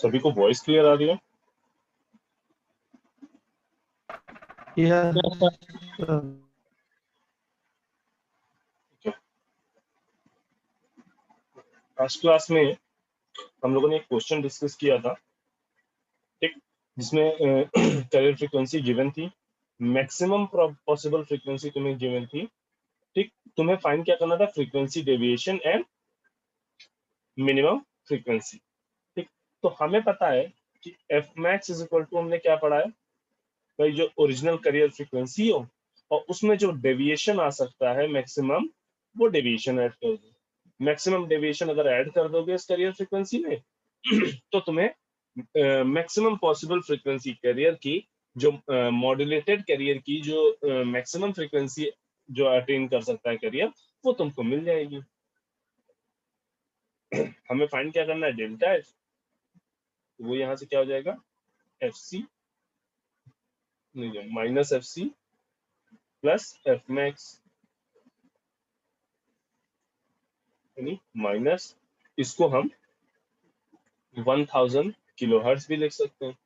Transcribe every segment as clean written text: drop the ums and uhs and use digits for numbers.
सभी को voice clear आ रही है? आज क्लास में हम लोगों ने एक क्वेश्चन डिस्कस किया था, ठीक, जिसमें करियर फ्रीक्वेंसी गिवन थी, मैक्सिमम पॉसिबल फ्रीक्वेंसी तुम्हें गिवन थी, ठीक। तुम्हें फाइंड क्या करना था? Frequency deviation and minimum frequency, ठीक। तो हमें पता है कि F max is equal to, हमने क्या पढ़ा है भाई, जो ओरिजिनल करियर फ्रीक्वेंसी हो और उसमें जो डेविएशन आ सकता है मैक्सिमम, वो डेविएशन ऐड कर दो। मैक्सिमम डेविएशन अगर ऐड कर दोगे इस करियर फ्रीक्वेंसी में तो तुम्हें मैक्सिमम पॉसिबल फ्रीक्वेंसी करियर की, जो मॉड्यूलेटेड करियर की जो मैक्सिमम फ्रीक्वेंसी जो अटेन कर सकता है करियर, वो तुमको मिल जाएगी। हमें फाइंड क्या करना है? Delta F. वो यहां से क्या हो जाएगा? F C minus F C plus F max, यानी माइनस, इसको हम 1000 किलोहर्ट्ज भी लिख सकते हैं।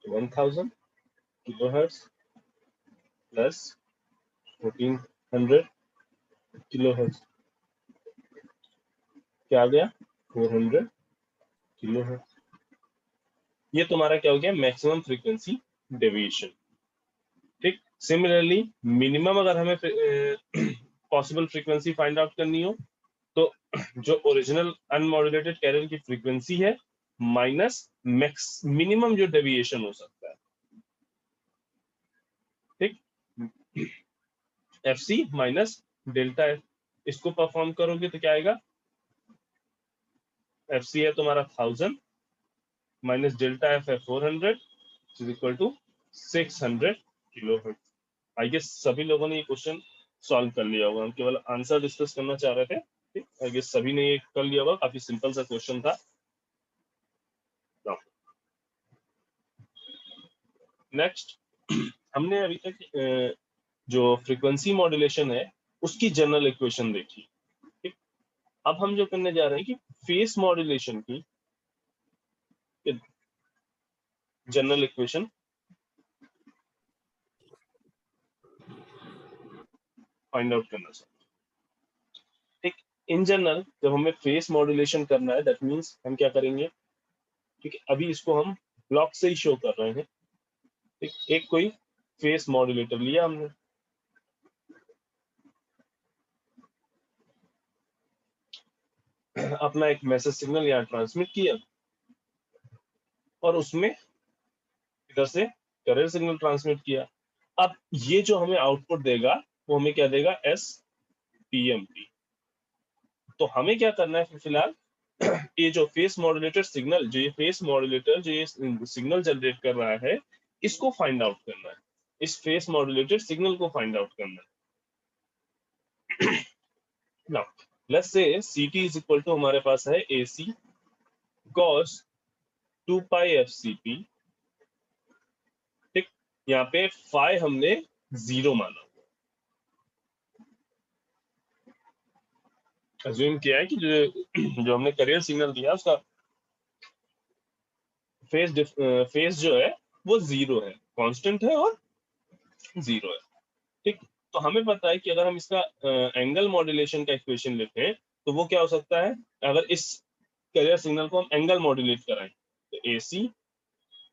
1000 किलोहर्ट्ज प्लस 1400 किलोहर्ट्ज, क्या आ गया? 400 किलोहर्ट्ज। ये तुम्हारा क्या हो गया? मैक्सिमम फ्रीक्वेंसी डेविएशन, ठीक। सिमिलरली मिनिमम अगर हमें पॉसिबल फ्रीक्वेंसी फाइंड आउट करनी हो, तो जो ओरिजिनल अनमॉड्यूलेटेड कैरियर की फ्रीक्वेंसी है माइनस मैक्स मिनिमम जो डेविएशन हो सकता है, ठीक। F C minus delta F, इसको परफॉर्म करोगे तो क्या आएगा? एफ सी है तुम्हारा 1000 माइनस डेल्टा एफ है 400 is equal to 600 kilohertz. I guess सभी लोगों ने ये क्वेश्चन सॉल्व कर लिया होगा, हम केवल आंसर डिस्कस करना चाह रहे थे, ठीक। आई गेस सभी ने ये कर लिया होगा, काफी सिंपल सा क्वेश्चन था। नेक्स्ट, हमने अभी तक जो फ्रीक्वेंसी मॉड्यूलेशन है उसकी जनरल इक्वेशन देखी, ठीक। अब हम जो करने जा रहे हैं कि फेस मॉड्यूलेशन की जनरल इक्वेशन फाइंड आउट करना चाहते हैं, ठीक। इन जनरल जब हमें फेस मॉड्यूलेशन करना है, दैट मींस हम क्या करेंगे, ठीक है, अभी इसको हम ब्लॉक से ही शो कर रहे हैं, ठीक। एक कोई फेस मॉड्यूलेटर लिया हमने, अपना एक मैसेज सिग्नल यहाँ ट्रांसमिट किया और उसमें इधर से करेंट सिग्नल ट्रांसमिट किया। अब ये जो हमें आउटपुट देगा वो हमें क्या देगा? S P M T. तो हमें क्या करना है फिलहाल, ये जो फेस मॉड्यूलेटर सिग्नल, जो ये फेस मॉड्यूलेटर जो ये सिग्नल जनरेट कर रहा है, इसको फाइंड आउट करना है, इस फेस मॉड्यूलेटेड सिग्नल को फाइंड आउट करना है। Now let's say ct is equal to हमारे पास है ac cos 2 pi F C P, ठीक। यहाँ पे फाई हमने 0 माना, अज्यूम किया है कि जो हमने करियर सिग्नल दिया उसका फेस जो है वो 0 है, कांस्टेंट है और 0 है, ठीक। तो हमें पता है कि अगर हम इसका एंगल मॉड्यूलेशन का इक्वेशन लिखें तो वो क्या हो सकता है, अगर इस करियर सिग्नल को हम एंगल मॉड्यूलेट कराएं तो AC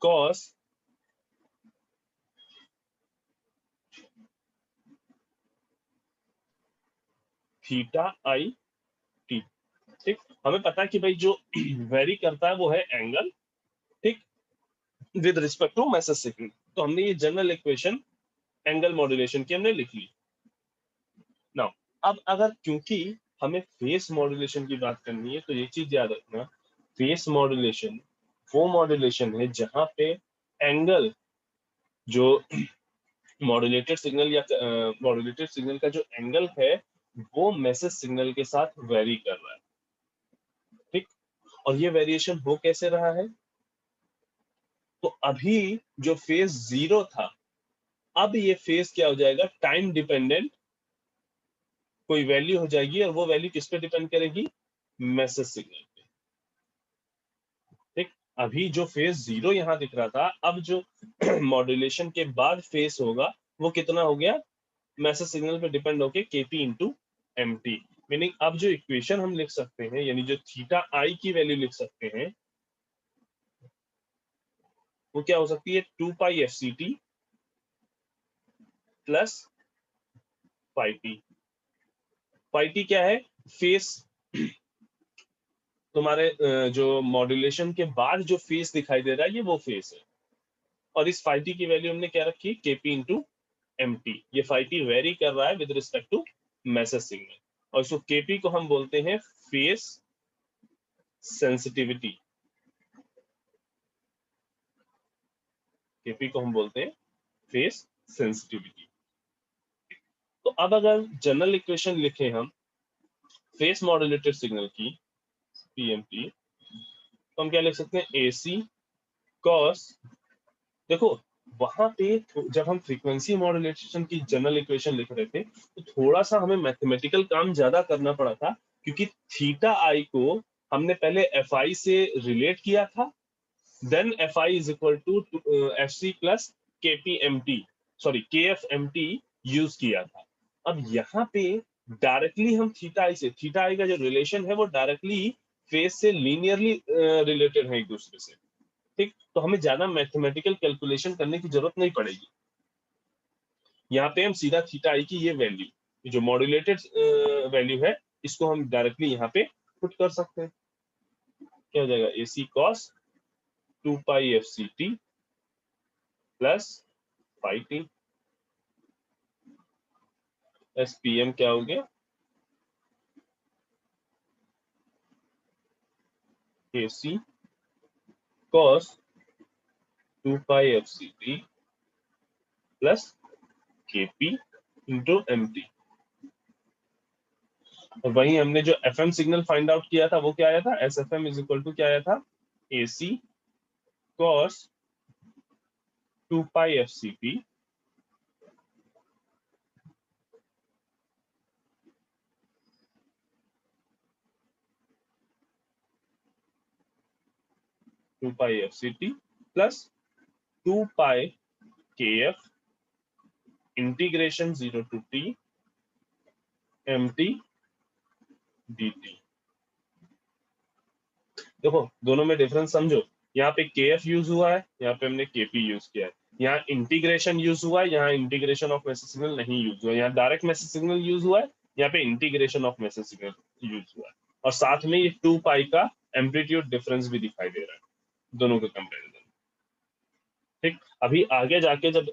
cos theta I T, ठीक। हमें पता है कि भाई जो वेरी करता है वो है एंगल, ठीक, with respect to message signal. तो हमने ये जनरल इक्वेशन एंगल मॉड्यूलेशन की हमने लिख ली। नाउ अब अगर क्योंकि हमें फेस मॉड्यूलेशन की बात करनी है तो ये चीज याद रखना, फेस मॉड्यूलेशन वो मॉड्यूलेशन है जहां पे एंगल जो मॉड्यूलेटेड सिग्नल या मॉड्यूलेटेड सिग्नल का जो एंगल है वो मैसेज सिग्नल के साथ वेरी कर रहा है, ठीक। और ये वेरिएशन हो कैसे रहा है, तो अभी जो फेज 0 था, अब ये फेज क्या हो जाएगा? टाइम डिपेंडेंट कोई वैल्यू हो जाएगी, और वो वैल्यू किस पे डिपेंड करेगी? मैसेज सिग्नल पे। अभी जो फेस 0 यहाँ दिख रहा था, अब जो मॉड्यूलेशन के बाद फेस होगा वो कितना हो गया, मैसेज सिग्नल पे डिपेंड होके kp into M T. Meaning अब जो इक्वेशन हम लिख सकते हैं, यानी जो थीटा आई की वैल्यू लिख सकते हैं, वो क्या हो सकती है, 2 pi F C T plus five t. Five t क्या है, फेस, तुम्हारे जो मॉड्यूलेशन के बाद जो फेस दिखाई दे रहा है ये वो फेस है। और इस फाइव टी की वैल्यू हमने क्या रखी है, kp इंटू एम टी। ये फाइव टी वेरी कर रहा है with respect to message signal, और इसको kp को हम बोलते हैं फेस सेंसिटिविटी। kp को हम बोलते हैं फेस सेंसिटिविटी। तो अब अगर जनरल इक्वेशन लिखें हम फेस मॉड्यूलेटेड सिग्नल की, पीएमटी, तो हम क्या लिख सकते हैं, एसी कॉस, देखो वहां पे जब हम फ्रीक्वेंसी मॉड्यूलेशन की जनरल इक्वेशन लिख रहे थे तो थोड़ा सा हमें मैथमेटिकल काम ज्यादा करना पड़ा था, क्योंकि थीटा आई को हमने पहले एफ आई से रिलेट किया था, then F I is equal to F C plus K P M T, sorry K F M T use किया था। अब यहाँ पे डायरेक्टली हम थीटा आई का जो रिलेशन है वो डायरेक्टली फेस से लीनियरली रिलेटेड है एक दूसरे से। ठीक, तो हमें ज्यादा मैथमेटिकल कैलकुलेशन करने की जरूरत नहीं पड़ेगी। यहाँ पे हम सीधा थीटा आई की ये वैल्यू, जो मॉड्यूलेटेड वैल्यू है, इसको हम डायरेक्टली यहाँ पे पुट कर सकते हैं। क्या हो जाएगा, A C cos 2 pi F C T plus five T, S P M क्या हो गया, A C cos 2 pi F C T plus K P into M T. और वहीं हमने जो F M signal find out किया था वो क्या आया था, S F M is equal to क्या आया था, A C cos 2 pi F C T plus 2 pi kf integration 0 to t M T D T. देखो दोनों में डिफरेंस समझो, यहाँ पे kf यूज हुआ है, यहाँ पे हमने kp यूज किया है। यहाँ इंटीग्रेशन यूज हुआ है, यहाँ इंटीग्रेशन ऑफ मैसेज सिग्नल नहीं यूज हुआ है। यहाँ डायरेक्ट मैसेज सिग्नल यूज हुआ है, यहाँ पे integration of message signal use हुआ है। और साथ में ये 2 पाई का एम्पलीट्यूड डिफरेंस भी दिखाई दे रहा है दोनों के कंपेरिजन। ठीक, अभी आगे जाके जब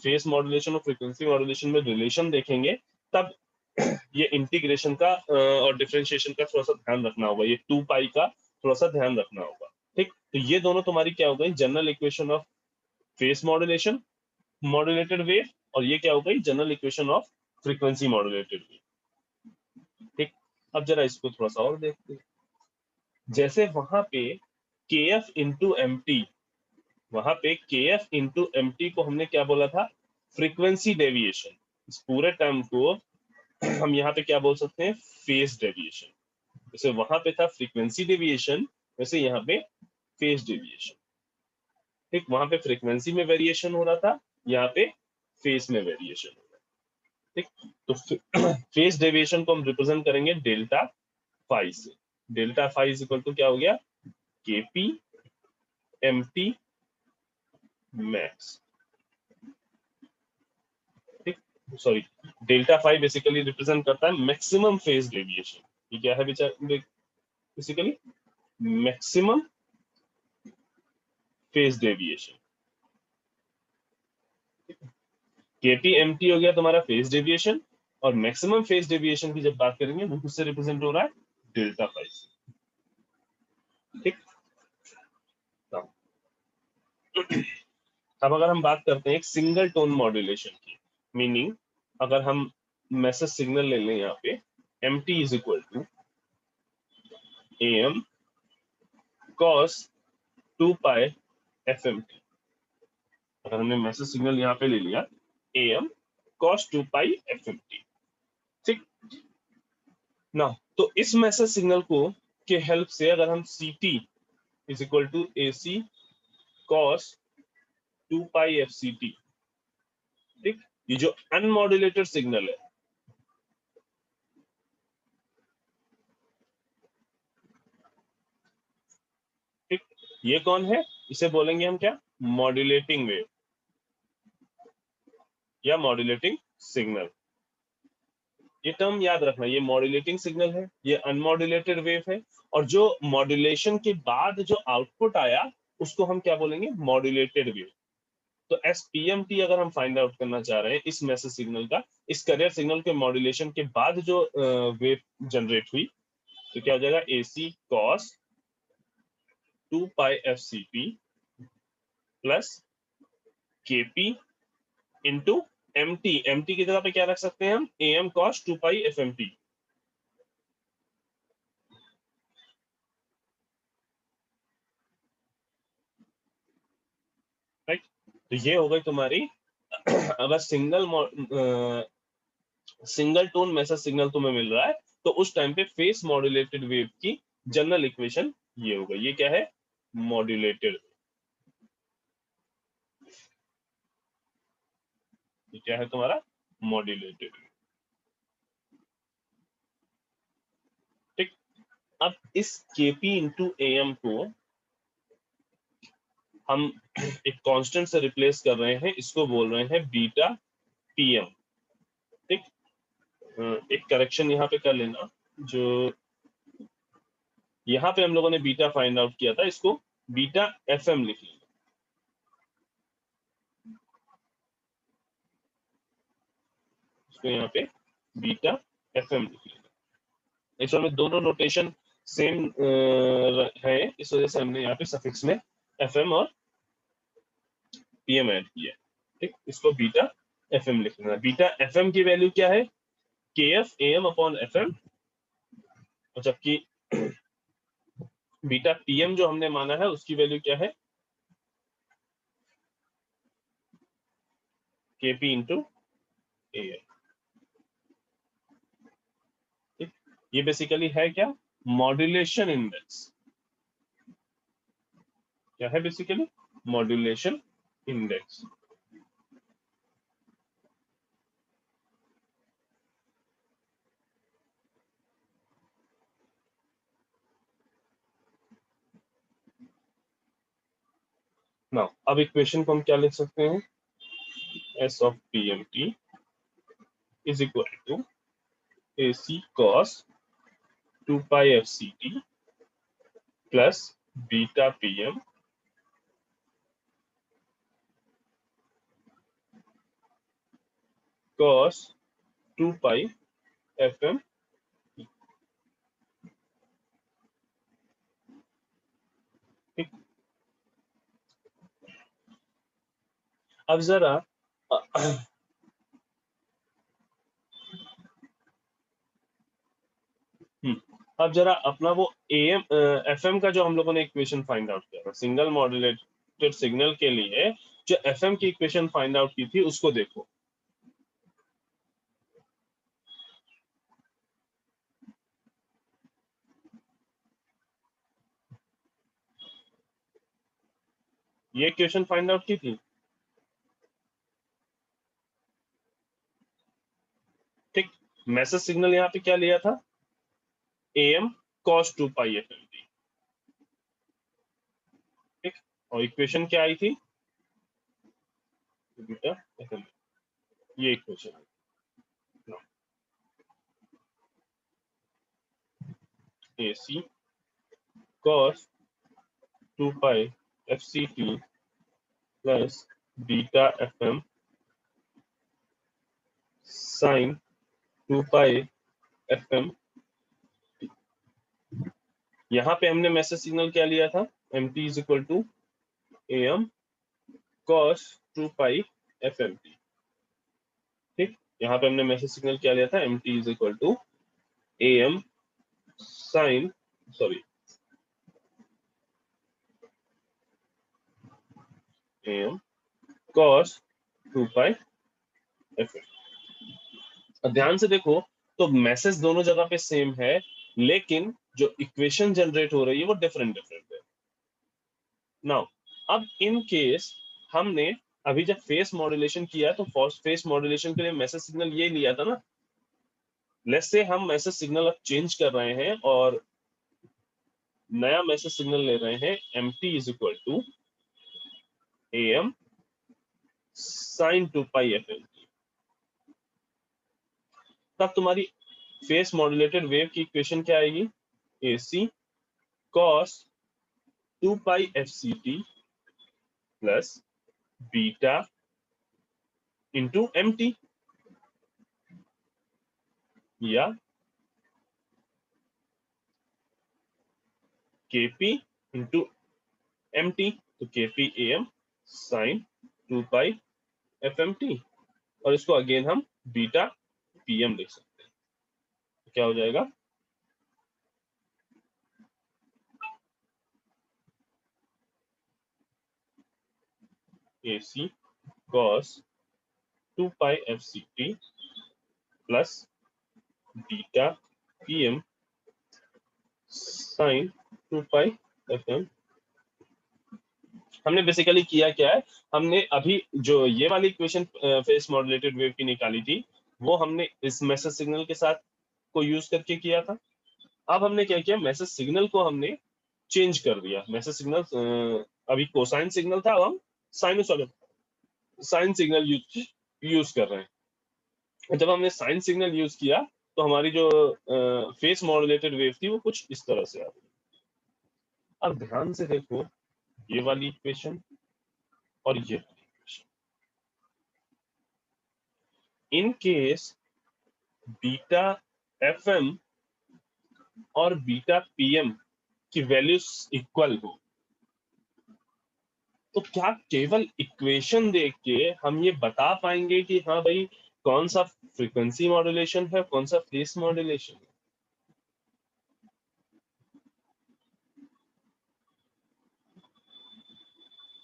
फेस मॉड्यूलेशन और फ्रीक्वेंसी मॉड्यूलेशन में रिलेशन देखेंगे, तब ये इंटीग्रेशन का और डिफरेंशिएशन का थोड़ा सा ध्यान रखना होगा, ये 2 पाई का थोड़ा सा ध्यान रखना होगा। ठीक, तो ये दोनों तुम्हारी क्या हो गई, general equation of face modulation modulated wave, और ये क्या हो गई, general equation of frequency modulated wave. ठीक, अब जरा इसको थोड़ा सा और देखते हैं। जैसे वहां पे के एफ इंटू एम टी, वहां पे के एफ इंटू एम टी को हमने क्या बोला था, फ्रीक्वेंसी डेविएशन। इस पूरे टर्म को हम यहाँ पे क्या बोल सकते हैं, फेज डेविएशन। जैसे वहां पे था फ्रीक्वेंसी डेविएशन, वैसे यहाँ पे फेज डेविएशन। ठीक, वहां पे फ्रीक्वेंसी में वेरिएशन हो रहा था, यहाँ पे फेज में वेरिएशन हो रहा है। ठीक, तो फेज डेविएशन को हम रिप्रेजेंट करेंगे डेल्टा फाई से। Delta phi is equal to क्या हो गया, केपी एम टी मैक्स। ठीक, sorry, delta phi basically represent करता है मैक्सिमम फेज डेविएशन। ये क्या है basically, maximum phase deviation. KPMT हो गया तुम्हारा फेज डेविएशन, और मैक्सिमम फेज डेविएशन की जब बात करेंगे वो किससे रिप्रेजेंट हो रहा है, डेल्टा फाई से। ठीक, अब अगर हम बात करते हैं एक सिंगल टोन मॉड्यूलेशन की, मीनिंग अगर हम मैसेज सिग्नल ले लें यहाँ पे, M T is equal to A M cos 2 pi F M T. अगर हमने मैसेज सिग्नल यहाँ पे ले लिया A M cos 2 pi F M T. ठीक ना, तो इस मैसेज सिग्नल को के हेल्प से अगर हम C T is equal to AC cos 2 pi FCT। ठीक, ये जो अनमॉड्यूलेटेड सिग्नल है, ठीक, ये कौन है? इसे बोलेंगे हम क्या? मॉड्यूलेटिंग वेव या मॉड्यूलेटिंग सिग्नल। ये टर्म याद रखना, ये मॉड्यूलेटिंग सिग्नल है, ये अनमॉड्यूलेटेड वेव है, और जो मॉड्यूलेशन के बाद जो आउटपुट आया उसको हम क्या बोलेंगे? Modulated wave. तो SPMT अगर हम फाइंड आउट करना चाह रहे हैं इस मैसेज सिग्नल का, इस करियर सिग्नल के मॉड्यूलेशन के बाद जो वेव जनरेट हुई, तो क्या हो जाएगा? AC cos 2 pi FCT plus KP into MT की जगह पे क्या रख सकते हैं हम? AM cos 2 pi FMT। Right, तो ये हो गई तुम्हारी अगर सिंगल टोन मैसेज सिग्नल तुम्हें मिल रहा है तो उस टाइम पे फेस मॉड्यूलेटेड वेव की जनरल इक्वेशन ये होगा। ये क्या है? मॉड्यूलेटेड। ये क्या है तुम्हारा? मॉड्यूलेटेड। ठीक, अब इस KP इंटू AM को हम एक कांस्टेंट से रिप्लेस कर रहे हैं, इसको बोल रहे हैं बीटा PM। ठीक, एक करेक्शन यहाँ पे कर लेना, जो यहाँ पे हम लोगों ने बीटा फाइंड आउट किया था, इसको बीटा FM लिख लेना। इसको यहाँ पे बीटा FM लिख लेना। एक्चुअल में दोनों नोटेशन सेम है, इस वजह से हमने यहाँ पे सफिक्स में FM और PM ऐड किया। ठीक, इसको बीटा FM लिख लेना। बीटा FM की वैल्यू क्या है? KF AM अपॉन FM, और जबकि बीटा PM जो हमने माना है उसकी वैल्यू क्या है? KP into AM। ये बेसिकली है क्या? Modulation index. क्या है बेसिकली? Modulation index. नाउ अब इक्वेशन को हम क्या लिख सकते हैं? S of PMT is equal to AC cos 2 pi FCT plus beta PM cos 2 pi FM। ठीक, अब जरा अब जरा अपना वो AM FM का जो हम लोगों ने इक्वेशन फाइंड आउट किया था सिंगल मॉड्यूलेटेड सिग्नल के लिए, जो FM की इक्वेशन फाइंड आउट की थी उसको देखो। ये इक्वेशन फाइंड आउट की थी। ठीक, मैसेज सिग्नल यहाँ पे क्या लिया था? AM cos 2 pi FMT। ठीक, और इक्वेशन क्या आई थी? Beta FM। ये इक्वेशन आई। AC cos 2 pi FCT plus beta FM sin 2 pi FM। यहाँ पे हमने मैसेज सिग्नल क्या लिया था? MT is equal to AM cos 2 pi FMT। ठीक, यहाँ पे हमने मैसेज सिग्नल क्या लिया था? MT is equal to AM sin, sorry, AM cos 2 pi FM। अब ध्यान से देखो, तो मैसेज दोनों जगह पे सेम है, लेकिन जो इक्वेशन जनरेट हो रही है वो डिफरेंट डिफरेंट है। नाउ अब इन केस हमने अभी जब फेस मॉड्यूलेशन किया तो फेस मॉड्यूलेशन के लिए मैसेज सिग्नल ये लिया था ना। लेट्स से हम मैसेज सिग्नल अब चेंज कर रहे हैं और नया मैसेज सिग्नल ले रहे हैं mt is equal to am sin 2 pi fm। तब तुम्हारी फेस मॉड्यूलेटेड वेव की इक्वेशन क्या आएगी? ac cos 2 pi fct plus beta into mt, या kp इंटू mt, तो kp am sin 2 pi fmt, और इसको अगेन हम बीटा pm लिख सकते हैं। तो क्या हो जाएगा? ac cos 2 pi fct plus beta pm sin 2 pi fm। हमने बेसिकली किया क्या है, हमने अभी जो ये वाली इक्वेशन फेस मॉड्यूलेटेड वेव की निकाली थी, वो हमने इस मैसेज सिग्नल के साथ को यूज करके किया था। अब हमने क्या किया, मैसेज सिग्नल को हमने चेंज कर दिया। मैसेज सिग्नल अभी कोसाइन सिग्नल था, अब हम साइनोसॉइडल साइन सिग्नल यूज कर रहे हैं। जब हमने साइन सिग्नल यूज किया तो हमारी जो फेस मॉड्यूलेटेड वेव थी वो कुछ इस तरह से आ रही। अब ध्यान से देखो ये वाली इक्वेशन और ये वाली equation. In case beta FM और बीटा पीएम की वैल्यूज इक्वल हो, तो क्या केवल इक्वेशन देख के हम ये बता पाएंगे कि हाँ भाई कौन सा फ्रीक्वेंसी मॉड्यूलेशन है, कौन सा फेस मॉड्यूलेशन है?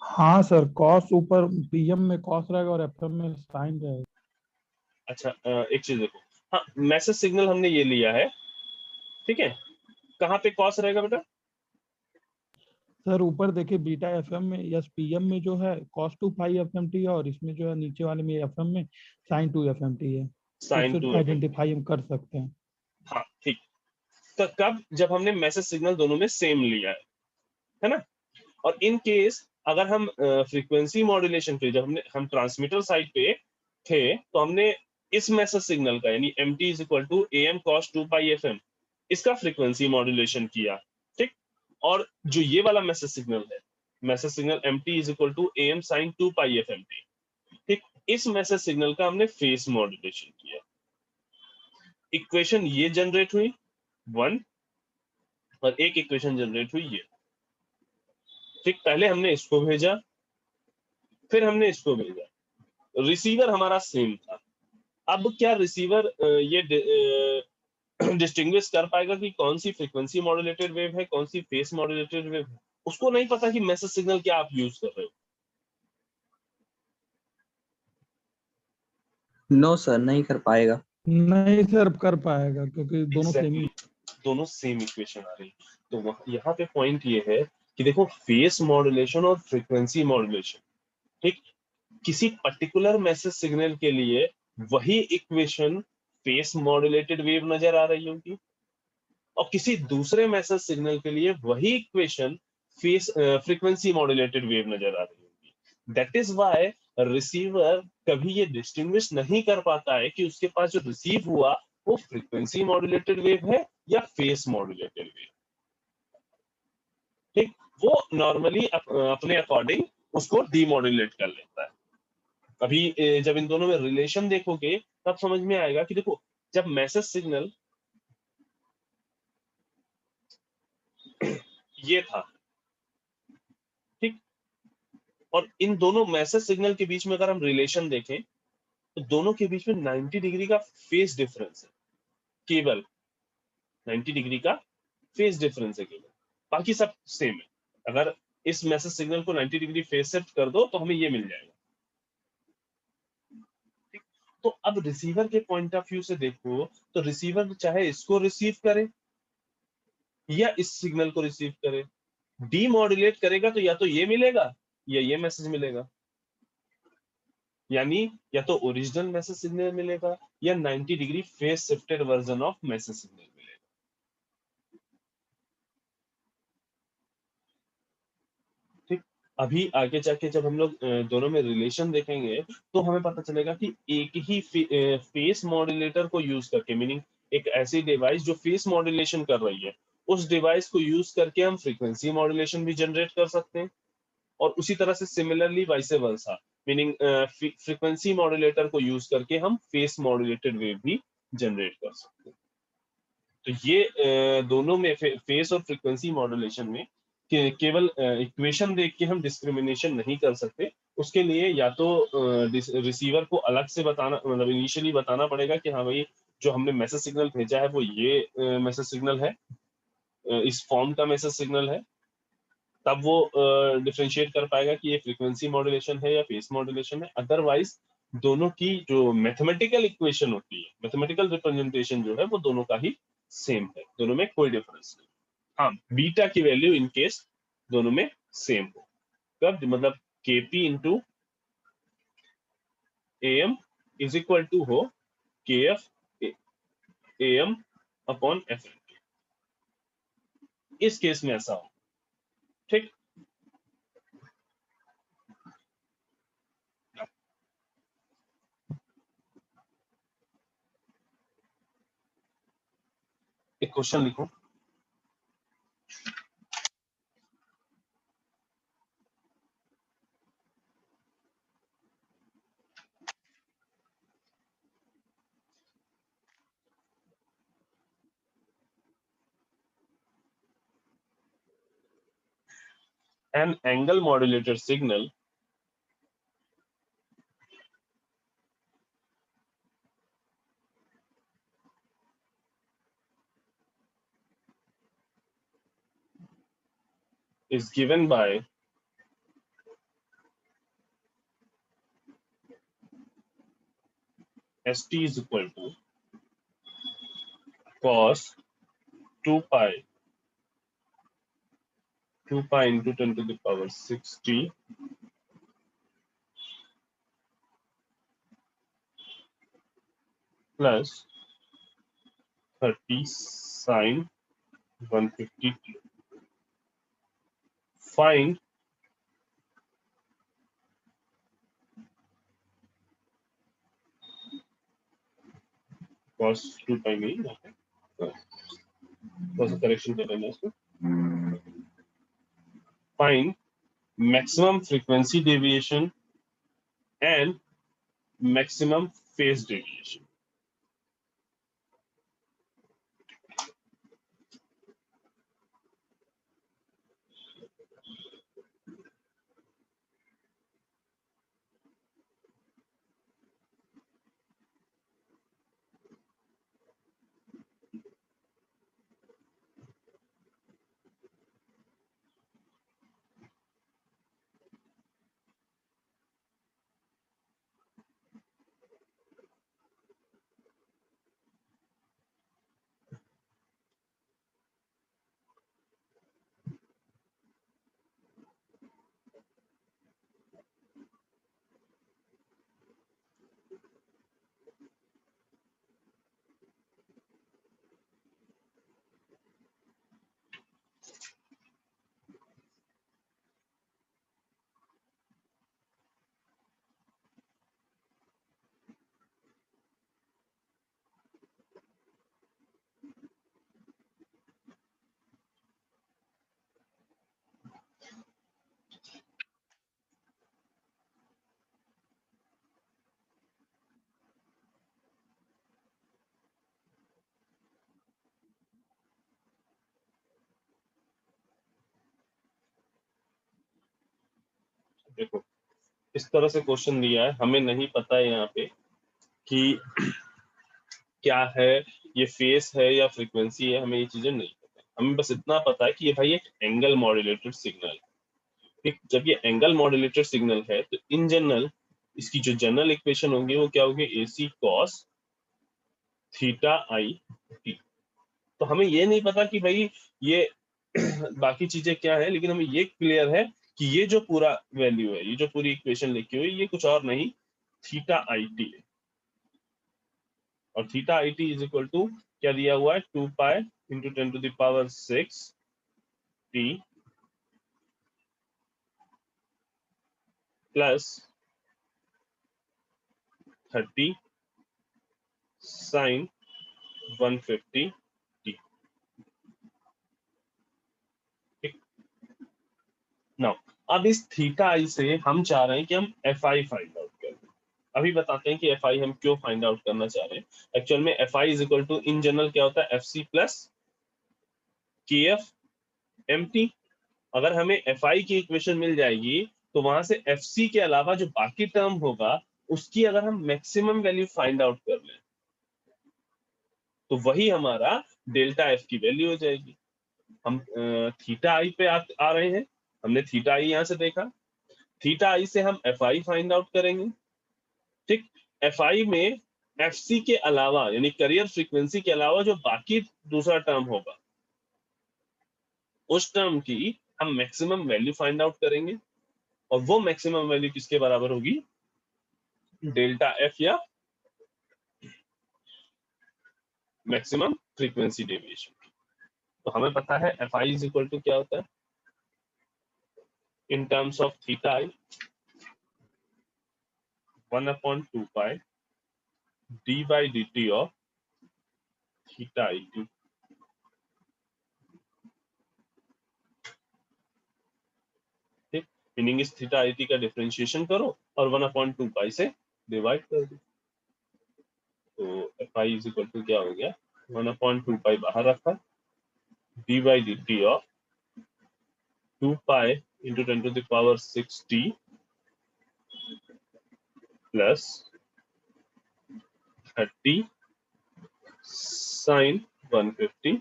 हाँ सर, कॉस ऊपर पीएम में कॉस रहेगा और एफएम में साइन रहेगा। अच्छा एक चीज देखो, हाँ मैसेज सिग्नल हमने ये लिया है, ठीक है, कहाँ पे कॉस रहेगा बेटा? सर ऊपर देखिए बीटा एफएम में या पीएम में जो है कॉस टू पाई एफएमटी है, और इसमें जो है नीचे वाले में एफएम में साइन टू एफएमटी है। साइन उससे 2 एफएम। आइडेंटिफाई हम कर सकते हैं। हाँ ठीक। तो कब? जब हमने मैसेज सिग्नल दोनों में सेम लिया है ना। और इन केस अगर हम फ्रीक्वेंसी मॉड्यूलेशन पे, जब हम ट्रांसमीटर साइड पे थे, तो हमने इस मैसेज सिग्नल का यानी mt is equal to am cos 2 pi fm इसका फ्रीक्वेंसी मॉड्यूलेशन किया, ठीक। और जो ये वाला मैसेज सिग्नल है, message signal mt is equal to am sin 2 pi fm, ठीक, इस मैसेज सिग्नल का हमने फेस मॉड्यूलेशन किया। इक्वेशन ये जनरेट हुई 1, और एक इक्वेशन जनरेट हुई ये, ठीक। पहले हमने इसको भेजा, फिर हमने इसको भेजा, रिसीवर हमारा सेम था। अब क्या रिसीवर ये डिस्टिंग्विश कर पाएगा कि कौन सी फ्रीक्वेंसी मॉड्यूलेटेड वेव है, कौन सी फेस मॉड्यूलेटेड वेव है? उसको नहीं पता कि मैसेज सिग्नल क्या आप यूज कर रहे हो। नो सर, नहीं कर पाएगा। नहीं सर, कर पाएगा क्योंकि दोनों सेम ही। Exactly, दोनों सेम इक्वेशन आ रही। तो यहाँ पे पॉइंट ये है कि देखो फेस मॉड्यूलेशन और फ्रीक्वेंसी मॉड्यूलेशन, ठीक, किसी पर्टिकुलर मैसेज सिग्नल के लिए वही इक्वेशन फेस मॉड्यूलेटेड वेव नजर आ रही होगी, और किसी दूसरे मैसेज सिग्नल के लिए वही equation face frequency modulated wave नजर आ रही होगी। दैट इज व्हाई रिसीवर कभी ये डिस्टिंग्विश नहीं कर पाता है कि उसके पास जो रिसीव हुआ वो फ्रीक्वेंसी मॉड्यूलेटेड वेव है या फेस मॉड्यूलेटेड वेव, ठीक। वो नॉर्मली अपने अकॉर्डिंग उसको डीमॉड्यूलेट कर लेता है। अभी जब इन दोनों में रिलेशन देखोगे तब समझ में आएगा कि देखो जब मैसेज सिग्नल ये था, ठीक, और इन दोनों मैसेज सिग्नल के बीच में अगर हम रिलेशन देखें तो दोनों के बीच में 90 डिग्री का फेज डिफरेंस है, केवल 90 डिग्री का फेज डिफरेंस है केवल, बाकी सब सेम है। अगर इस मैसेज सिग्नल को 90 डिग्री फेज शिफ्ट कर दो तो हमें ये मिल जाएगा, ठीक। तो अब रिसीवर के पॉइंट ऑफ व्यू से देखो तो रिसीवर चाहे इसको रिसीव करे या इस सिग्नल को रिसीव करे, डीमॉड्यूलेट करेगा तो या तो ये मिलेगा या ये मैसेज मिलेगा, यानी या तो ओरिजिनल मैसेज सिग्नल मिलेगा या 90 degree phase shifted version of message signal मिलेगा। ठीक, अभी आगे जाके जब हम लोग दोनों में रिलेशन देखेंगे तो हमें पता चलेगा कि एक ही फेस मॉड्यूलेटर को यूज करके, मीनिंग एक ऐसी डिवाइस जो फेस मॉड्यूलेशन कर रही है, उस डिवाइस को यूज करके हम फ्रीक्वेंसी मॉड्यूलेशन भी जनरेट कर सकते हैं, और उसी तरह से similarly vice versa, meaning frequency modulator को यूज करके हम फेस मॉड्यूलेटेड वेव भी जनरेट कर सकते हैं। तो ये दोनों में फेस और फ्रीक्वेंसी मॉड्यूलेशन में केवल इक्वेशन देख के हम डिस्क्रिमिनेशन नहीं कर सकते। उसके लिए या तो रिसीवर को अलग से बताना, मतलब इनिशियली बताना पड़ेगा कि हाँ भाई जो हमने मैसेज सिग्नल भेजा है वो ये मैसेज सिग्नल है, इस फॉर्म का मैसेज सिग्नल है, तब वो डिफरेंशिएट कर पाएगा कि ये फ्रीक्वेंसी मॉड्यूलेशन है या फेस मॉड्यूलेशन है। अदरवाइज दोनों की जो मैथमेटिकल इक्वेशन होती है, मैथमेटिकल रिप्रेजेंटेशन जो है वो दोनों का ही सेम है, दोनों में कोई डिफरेंस नहीं। हाँ, बीटा की वैल्यू इन केस दोनों में सेम हो, कब, मतलब KP into M is equal to हो K F M upon F, इस केस में ऐसा हो। ठीक, एक क्वेश्चन लिखो। An angle modulated signal is given by st is equal to cos 2 pi into 10 to the power 60 plus 30 sine 150t. Find cos 2 pi नहीं है, cos करेक्शन कर लेना इसको। Find maximum frequency deviation and maximum phase deviation. देखो इस तरह से question दिया है, हमें नहीं पता है यहाँ पे कि क्या है, ये फेस है या फ्रीक्वेंसी है, हमें ये चीजें नहीं पता। हमें बस इतना पता है कि ये भाई एक एंगल मॉड्यूलेटेड सिग्नल है। ठीक, जब ये एंगल मॉड्यूलेटेड सिग्नल है तो इन जनरल इसकी जो जनरल इक्वेशन होंगी वो क्या होगी, AC cos theta I T. तो हमें ये नहीं पता कि भाई ये बाकी चीजें क्या है, लेकिन हमें ये क्लियर है कि ये जो पूरा वैल्यू है, ये जो पूरी इक्वेशन लिखी हुई, ये कुछ और नहीं थीटा आई टी है। और theta I T is equal to क्या दिया हुआ है, 2 पाई into 10⁶ T plus 30 sine 150 T. ठीक, नाउ अब इस थीटा आई से हम चाह रहे हैं कि हम एफ आई फाइंड आउट करें। अभी बताते हैं कि एफ आई हम क्यों फाइंड आउट करना चाह रहे हैं। एक्चुअल में F I is equal to in general क्या होता है, F C plus K F M T. अगर हमें एफ आई की इक्वेशन मिल जाएगी तो वहां से एफ सी के अलावा जो बाकी टर्म होगा उसकी अगर हम मैक्सिमम वैल्यू फाइंड आउट कर लें तो वही हमारा डेल्टा एफ की वैल्यू हो जाएगी। हम थीटा आई पे आ रहे हैं, हमने थीटा आई यहां से देखा, थीटा आई से हम एफ आई फाइंड आउट करेंगे। ठीक, एफ आई में एफ सी के अलावा यानी करियर फ्रीक्वेंसी के अलावा जो बाकी दूसरा टर्म होगा उस टर्म की हम मैक्सिमम वैल्यू फाइंड आउट करेंगे। और वो मैक्सिमम वैल्यू किसके बराबर होगी, डेल्टा एफ या मैक्सिमम फ्रीक्वेंसी डेविएशन। तो हमें पता है F I is equal to क्या होता है in terms of theta I, 1/2 pi D by D T of theta I T. ठीक, मीनिंग इस थीटा आई टी का डिफरेंशिएशन करो और 1/2 पाई से डिवाइड कर दो। तो F I is equal to क्या हो गया, 1/2 पाई बाहर रखा, D by D T of 2 pi into 10⁶ T plus 30 sine 150।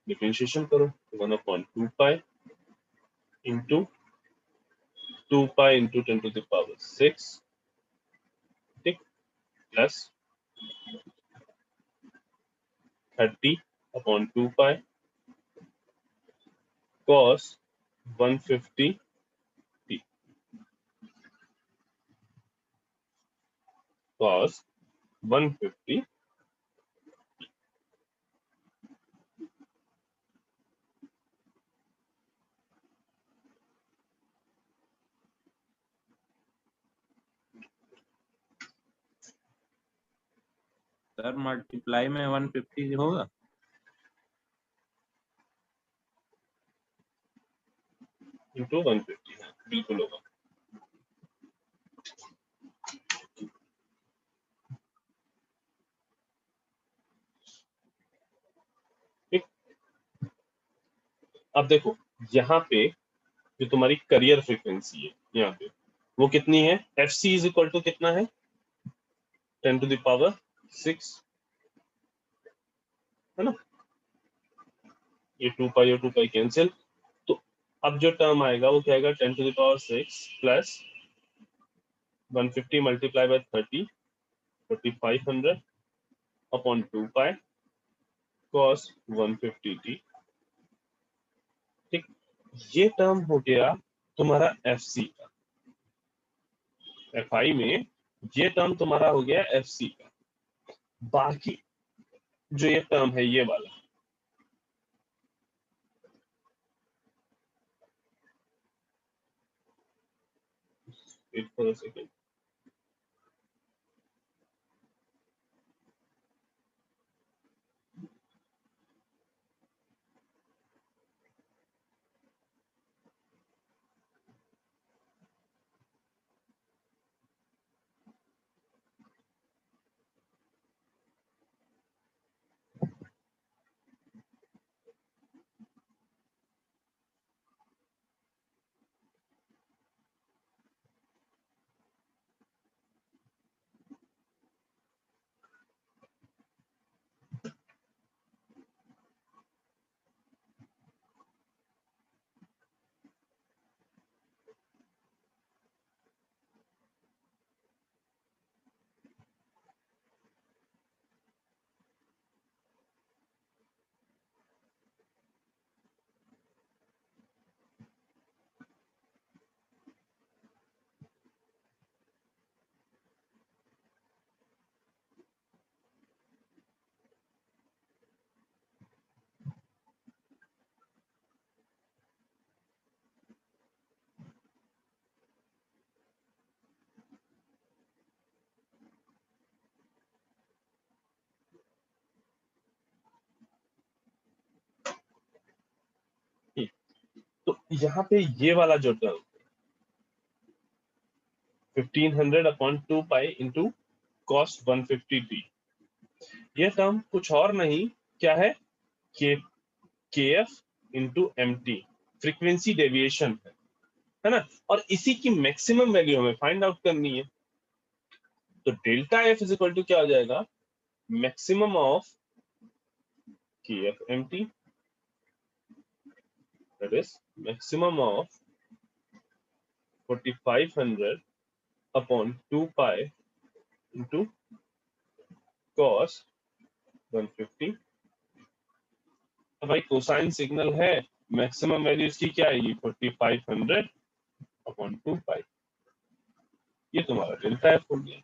Differentiation करो, 1/2 पाई इंटू 2 पाई इंटू 10⁶, ठीक, plus 30/2 pi cos 150 t cos 150। Sir multiply में 150 होगा? इंटू 150, हाँ बिल्कुल होगा। ठीक, अब देखो यहाँ पे जो तुम्हारी करियर फ्रीक्वेंसी है यहाँ पे वो कितनी है, F C is equal to कितना है 10⁶, है ना। ये 2 पाई और 2 पाई कैंसिल, तो अब जो टर्म आएगा वो क्या आएगा, 10⁶ plus 150 multiply by 30 4500 upon 2 pi cos 150 t। ठीक, ये टर्म हो गया तुम्हारा एफ सी का, एफ आई में ये टर्म तुम्हारा हो गया एफ सी का। बाकी जो ये टर्म है ये वाला, वेट फॉर अ सेकंड, तो यहाँ पे ये वाला जो टर्म 1500 अपॉन 2 पाई इंटू कॉस 150t, ये टर्म कुछ और नहीं क्या है, K F into M T, frequency deviation है ना। और इसी की मैक्सिमम वैल्यू हमें फाइंड आउट करनी है। तो delta F is equal to क्या हो जाएगा, maximum of K F M T, that is maximum of 4500 upon 2 pi into cos 150। भाई कोसाइन सिग्नल है, मैक्सिमम वैल्यू इसकी क्या आएगी 4500 अपॉन 2 पाई, ये तुम्हारा डेल्टा एफ हो गया।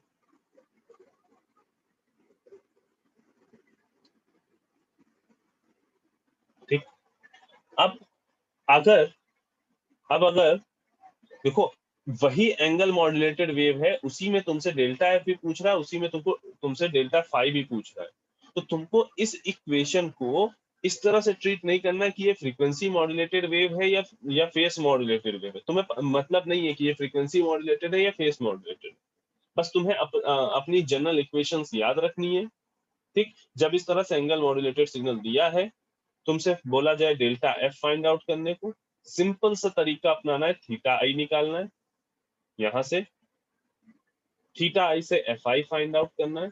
ठीक, अब अगर देखो वही एंगल मॉड्यूलेटेड वेव है, उसी में तुमसे डेल्टा एफ भी पूछ रहा है, उसी में तुमसे डेल्टा फाई भी पूछ रहा है, तो तुमको इस इक्वेशन को इस तरह से ट्रीट नहीं करना कि ये फ्रीक्वेंसी मॉड्यूलेटेड वेव है या फेस मॉड्यूलेटेड वेव है। तुम्हें मतलब नहीं है कि ये फ्रीक्वेंसी मॉड्यूलेटेड है या फेस मॉड्यूलेटेड, बस तुम्हें अपनी जनरल इक्वेशंस याद रखनी है। ठीक, जब इस तरह से एंगल मॉड्यूलेटेड सिग्नल दिया है, तुमसे बोला जाए डेल्टा एफ फाइंड आउट करने को, सिंपल सा तरीका अपनाना है, थीटा आई निकालना है, यहां से थीटा आई से एफ आई फाइंड आउट करना है।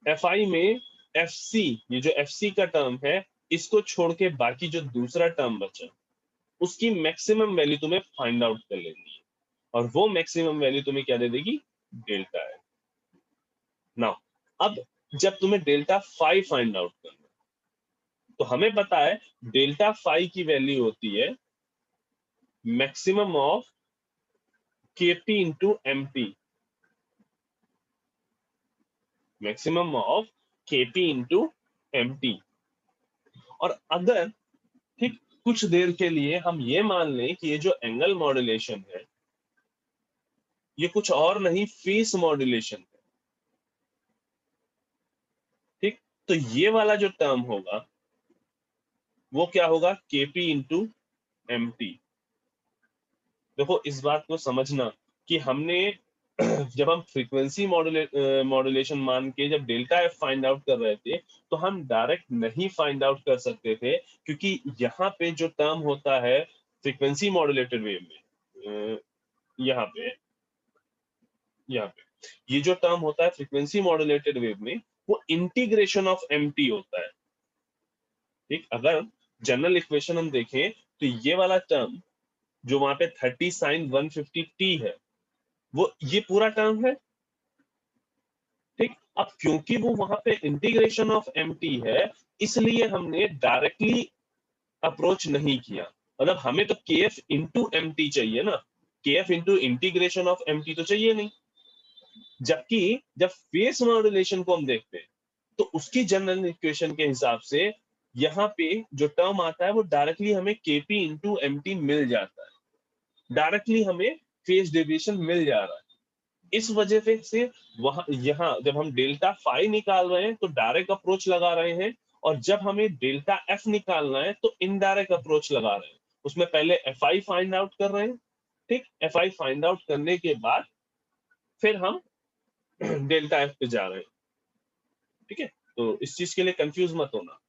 एफ आई में एफ सी, ये जो एफ सी का टर्म है, इसको छोड़ के बाकी जो दूसरा टर्म बचा, उसकी मैक्सिमम वैल्यू तुम्हें फाइंड आउट कर लेनी है, और वो मैक्सिमम वैल्यू तुम्हें क्या दे देगी, डेल्टा है। नाउ अब जब तुम्हें डेल्टा फाई फाइंड आउट करना, तो हमें पता है डेल्टा फाई की वैल्यू होती है maximum of KP into M T, maximum of KP into M T. और अगर ठीक कुछ देर के लिए हम ये मान लें कि ये जो एंगल मॉड्यूलेशन है ये कुछ और नहीं फेस मॉड्यूलेशन है, ठीक, तो ये वाला जो टर्म होगा वो क्या होगा, केपी इंटू एम टी। देखो इस बात को समझना कि हमने जब हम फ्रीक्वेंसी मॉड्यूलेशन मान के जब डेल्टा एफ फाइंड आउट कर रहे थे, तो हम डायरेक्ट नहीं फाइंड आउट कर सकते थे, क्योंकि यहाँ पे जो टर्म होता है फ्रीक्वेंसी मॉड्यूलेटेड वेव में, यहाँ पे ये जो टर्म होता है फ्रीक्वेंसी मॉड्यूलेटेड वेव में, वो इंटीग्रेशन ऑफ एम टी होता है। ठीक, अगर जनरल इक्वेशन हम देखें तो ये वाला टर्म जो वहां पे 30 साइन 150t है, वो ये पूरा टर्म है। ठीक, अब क्योंकि वो वहां पे इंटीग्रेशन ऑफ एम टी है, इसलिए हमने डायरेक्टली अप्रोच नहीं किया। मतलब हमें तो के एफ इंटू एम टी चाहिए ना, K F into integration of M T तो चाहिए नहीं। जबकि जब फेस मॉड्यूलेशन को हम देखते हैं तो उसकी जनरल इक्वेशन के हिसाब से यहाँ पे जो टर्म आता है वो डायरेक्टली हमें केपी इंटू एम टी मिल जाता है, डायरेक्टली हमें फेस डेविएशन मिल जा रहा है। इस वजह से वहां यहाँ जब हम डेल्टा फाई निकाल रहे हैं तो डायरेक्ट अप्रोच लगा रहे हैं, और जब हमें डेल्टा एफ निकालना है तो इनडायरेक्ट अप्रोच लगा रहे हैं। उसमें पहले एफ आई फाइंड आउट कर रहे हैं। ठीक, एफ आई फाइंड आउट करने के बाद फिर हम डेल्टा एफ पे जा रहे हैं। ठीक है, तो इस चीज के लिए कंफ्यूज मत होना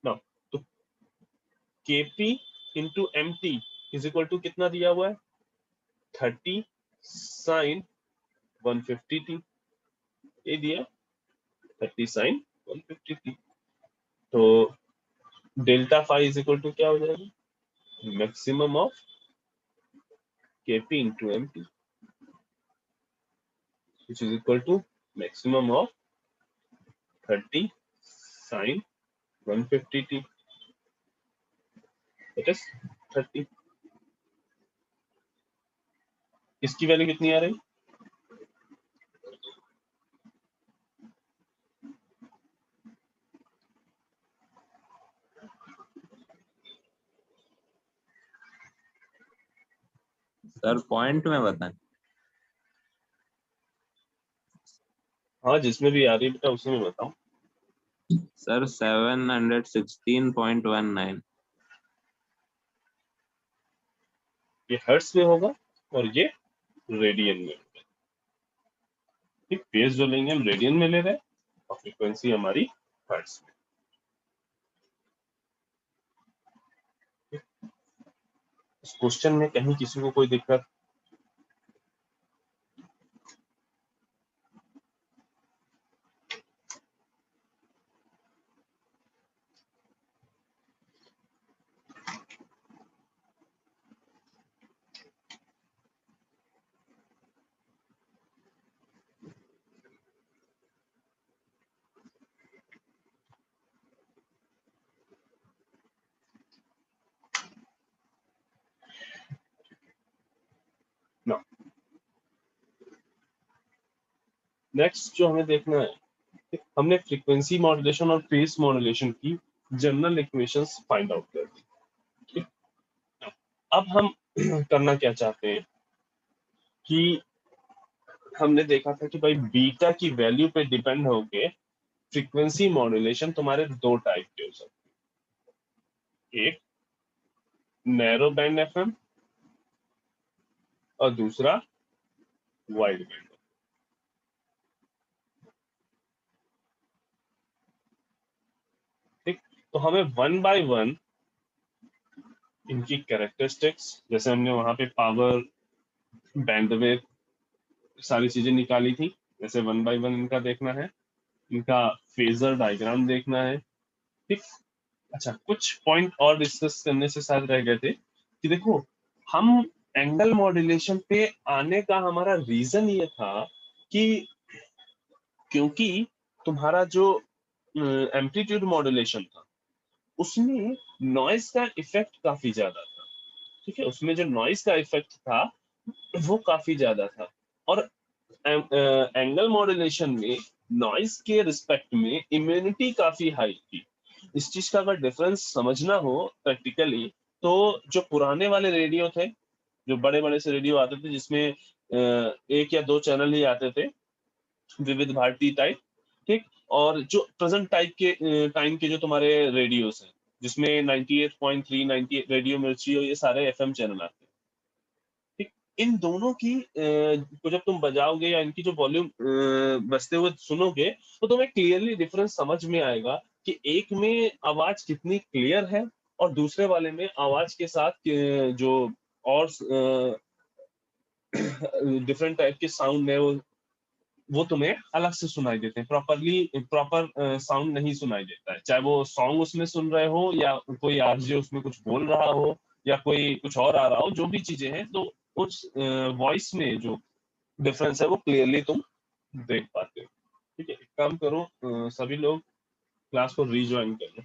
ना। तो KP into M T is equal to कितना दिया हुआ है, 30 साइन 150t, ये दिया 30 साइन 150t। तो delta phi is equal to क्या हो जाएगा, maximum of KP into M T, which is equal to maximum of 30 sine 150t, that is 30। इसकी वैल्यू कितनी आ रही, सर पॉइंट में बताएं। हाँ जिसमें भी आ रही है बेटा उसी में बताओ। सर 716.19। ये हर्ट्ज में होगा और ये रेडियन में होगा। ठीक, फेज जो लेंगे हम रेडियन में ले रहे हैं और फ्रीक्वेंसी हमारी हर्ट्ज में। इस क्वेश्चन में कहीं किसी को कोई दिक्कत? ना, नेक्स्ट जो हमें देखना है, हमने फ्रीक्वेंसी मॉड्यूलेशन और फेज मॉड्यूलेशन की जनरल इक्वेशंस फाइंड आउट कर दी। ठीक, अब हम करना क्या चाहते हैं कि हमने देखा था कि भाई बीटा की वैल्यू पे डिपेंड होके फ्रीक्वेंसी मॉड्यूलेशन तुम्हारे दो टाइप के हो सकते हैं, एक नैरो बैंड एफएम और दूसरा वाइड बैंड। ठीक, तो हमें वन बाय वन इनकी कैरेक्टरिस्टिक्स, जैसे हमने वहां पे पावर, बैंडविड्थ, सारी चीजें निकाली थी, जैसे वन बाय वन इनका देखना है, इनका फेजर डायग्राम देखना है। ठीक, अच्छा कुछ पॉइंट और डिस्कस करने से शायद रह गए थे कि देखो, हम एंगल मॉड्यूलेशन पे आने का हमारा रीजन ये था कि क्योंकि तुम्हारा जो एम्पलीट्यूड मॉड्यूलेशन था उसमें नॉइज का इफेक्ट काफी ज्यादा था। ठीक है, उसमें जो नॉइज का इफेक्ट था वो काफी ज्यादा था, और एंगल मॉड्यूलेशन में नॉइज के रिस्पेक्ट में इम्यूनिटी काफी हाई थी। इस चीज का अगर डिफरेंस समझना हो प्रैक्टिकली, तो जो पुराने वाले रेडियो थे, जो बड़े बड़े से रेडियो आते थे जिसमें एक या दो चैनल ही आते थे, विविध भारती टाइप, ठीक, और जो प्रेजेंट टाइप के टाइम के जो तुम्हारे रेडियोस हैं जिसमें 98.3, 98 रेडियो मिर्ची और ये सारे एफएम चैनल आते हैं। ठीक, इन दोनों की को जब तुम बजाओगे या इनकी जो वॉल्यूम बजते हुए सुनोगे तो तुम्हें क्लियरली डिफरेंस समझ में आएगा कि एक में आवाज कितनी क्लियर है और दूसरे वाले में आवाज के साथ जो और डिफरेंट टाइप के साउंड है वो तुम्हें अलग से सुनाई देते हैं, प्रॉपर साउंड नहीं सुनाई देता है, चाहे वो सॉन्ग उसमें सुन रहे हो या कोई आरजे उसमें कुछ बोल रहा हो या कोई कुछ और आ रहा हो, जो भी चीजें हैं, तो उस वॉइस में जो डिफरेंस है वो क्लियरली तुम देख पाते हो। ठीक है, एक काम करो, सभी लोग क्लास को रीज्वाइन कर लो।